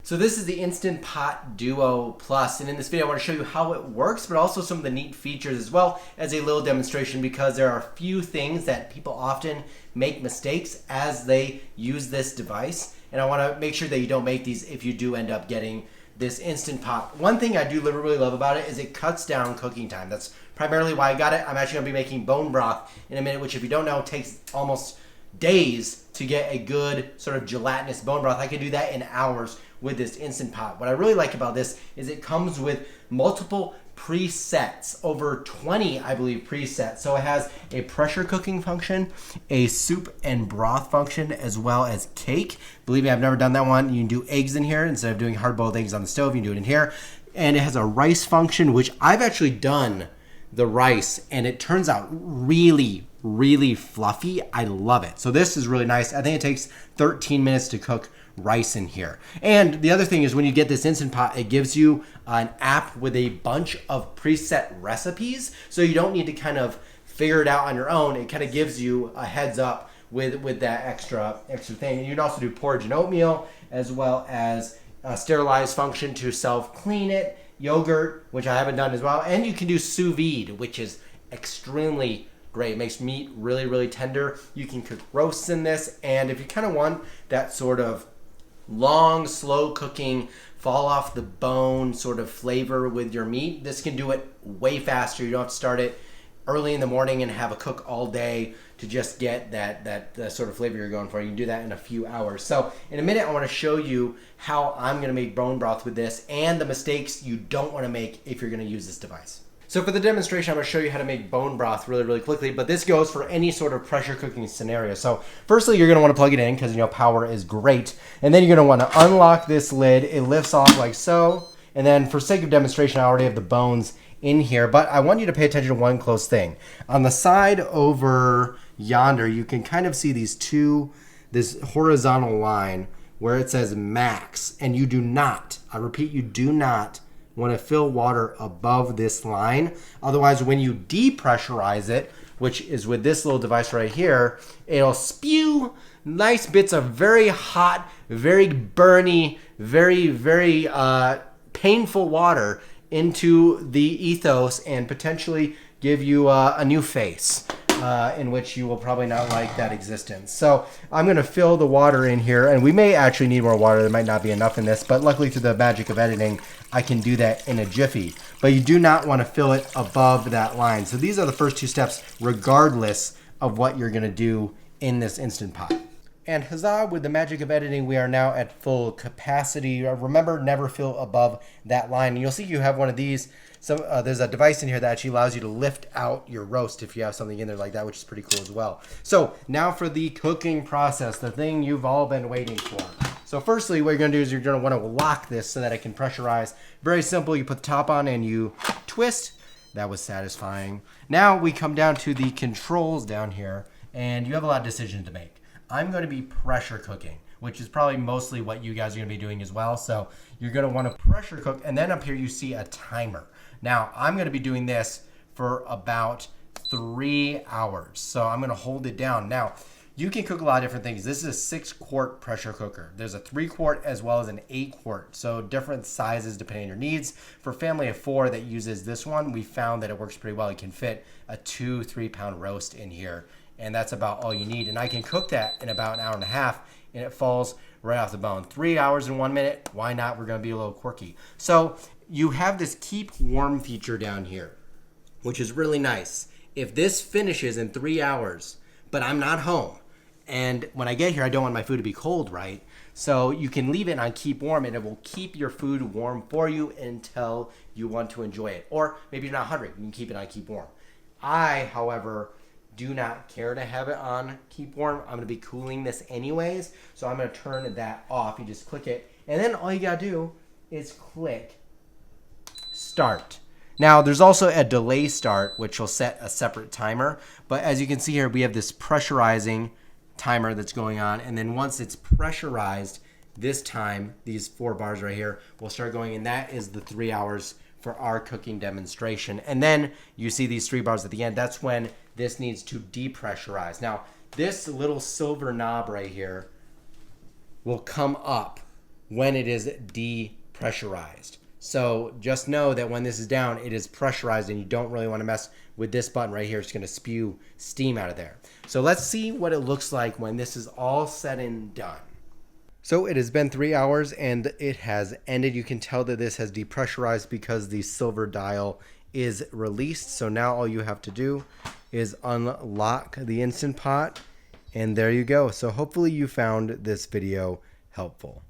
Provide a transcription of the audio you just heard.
So this is the Instant Pot Duo Plus, and in this video I want to show you how it works, but also some of the neat features as well as a little demonstration, because there are a few things that people often make mistakes as they use this device, and I want to make sure that you don't make these if you do end up getting this Instant Pot. One thing I do really love about it is it cuts down cooking time. That's primarily why I got it. I'm actually going to be making bone broth in a minute, which if you don't know takes almost days to get a good sort of gelatinous bone broth. I can do that in hours with this Instant Pot. What I really like about this is it comes with multiple presets, over 20 I believe presets. So it has a pressure cooking function, a soup and broth function, as well as cake. Believe me, I've never done that one. You can do eggs in here instead of doing hard-boiled eggs on the stove. You can do it in here. And it has a rice function, which I've actually done the rice, and it turns out really fluffy. I love it. So this is really nice. I think it takes 13 minutes to cook rice in here. And the other thing is when you get this Instant Pot, it gives you an app with a bunch of preset recipes, so you don't need to kind of figure it out on your own. It kind of gives you a heads up with that extra thing. And you can also do porridge and oatmeal, as well as a sterilize function to self-clean it, yogurt, which I haven't done as well, and you can do sous vide, which is extremely great. It makes meat really tender. You can cook roasts in this, and if you kind of want that sort of long, slow cooking, fall off the bone sort of flavor with your meat, this can do it way faster. You don't have to start it early in the morning and have a cook all day to just get that sort of flavor you're going for. You can do that in a few hours. So in a minute, I want to show you how I'm going to make bone broth with this and the mistakes you don't want to make if you're going to use this device. So for the demonstration, I'm going to show you how to make bone broth really quickly, but this goes for any sort of pressure cooking scenario. So firstly, you're going to want to plug it in because power is great. And then you're going to want to unlock this lid. It lifts off like so. And then for sake of demonstration, I already have the bones in here, but I want you to pay attention to one close thing. On the side over yonder, you can kind of see this horizontal line where it says max, and you do not, I repeat, you do not want to fill water above this line. Otherwise, when you depressurize it, which is with this little device right here, it'll spew nice bits of very hot, very burny, very painful water into the ethos and potentially give you a new face in which you will probably not like that existence. So I'm going to fill the water in here, and we may actually need more water. There might not be enough in this, but luckily through the magic of editing, I can do that in a jiffy. But you do not want to fill it above that line. So these are the first two steps regardless of what you're going to do in this Instant Pot. And huzzah, with the magic of editing, we are now at full capacity. Remember, never fill above that line. And you'll see you have one of these. So there's a device in here that actually allows you to lift out your roast if you have something in there like that, which is pretty cool as well. So now for the cooking process, the thing you've all been waiting for. So firstly, what you're going to do is you're going to want to lock this so that it can pressurize. Very simple. You put the top on and you twist. That was satisfying. Now we come down to the controls down here, and you have a lot of decisions to make. I'm going to be pressure cooking, which is probably mostly what you guys are going to be doing as well. So you're going to want to pressure cook, and then up here you see a timer. Now I'm going to be doing this for about 3 hours. So I'm going to hold it down. Now you can cook a lot of different things. This is a 6-quart pressure cooker. There's a 3-quart as well as an 8-quart. So different sizes depending on your needs. For a family of 4 that uses this one, we found that it works pretty well. You can fit a 2-3 pound roast in here, and that's about all you need. And I can cook that in about an hour and a half, and it falls right off the bone. 3 hours and 1 minute, why not? We're gonna be a little quirky. So you have this keep warm feature down here, which is really nice. If this finishes in 3 hours, but I'm not home, and when I get here, I don't want my food to be cold, right? So you can leave it on keep warm, and it will keep your food warm for you until you want to enjoy it. Or maybe you're not hungry, you can keep it on keep warm. I, however, do not care to have it on keep warm. I'm going to be cooling this anyways, so I'm going to turn that off. You just click it, and then all you got to do is click start. Now, there's also a delay start, which will set a separate timer, but as you can see here, we have this pressurizing timer that's going on, and then once it's pressurized, this time, these 4 bars right here will start going, and that is the 3 hours for our cooking demonstration. And then you see these 3 bars at the end. That's when this needs to depressurize. Now, this little silver knob right here will come up when it is depressurized. So just know that when this is down, it is pressurized, and you don't really want to mess with this button right here. It's going to spew steam out of there. So let's see what it looks like when this is all said and done. So it has been 3 hours and it has ended. You can tell that this has depressurized because the silver dial is released. So now all you have to do is unlock the Instant Pot, and there you go. So hopefully you found this video helpful.